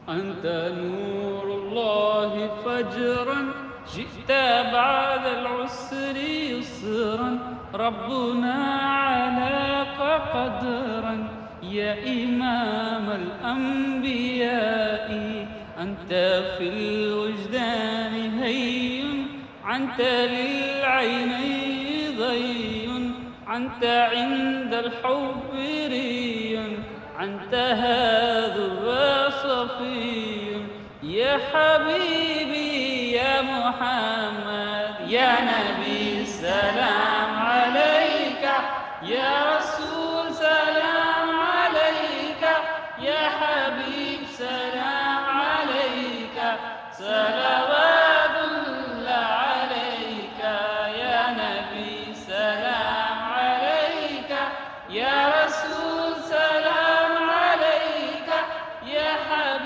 أنت نور الله فجرا، جئت بعد العسر يسرا، ربنا علاك قدرا. يا إمام الأنبياء، أنت في الوجدان هي، أنت للعينين ضي، أنت عند الحب ري، أنت هذا صفي. يا حبيبي يا محمد يا نبي سلام عليك، يا رسول سلام عليك، يا حبيب سلام عليك، سلام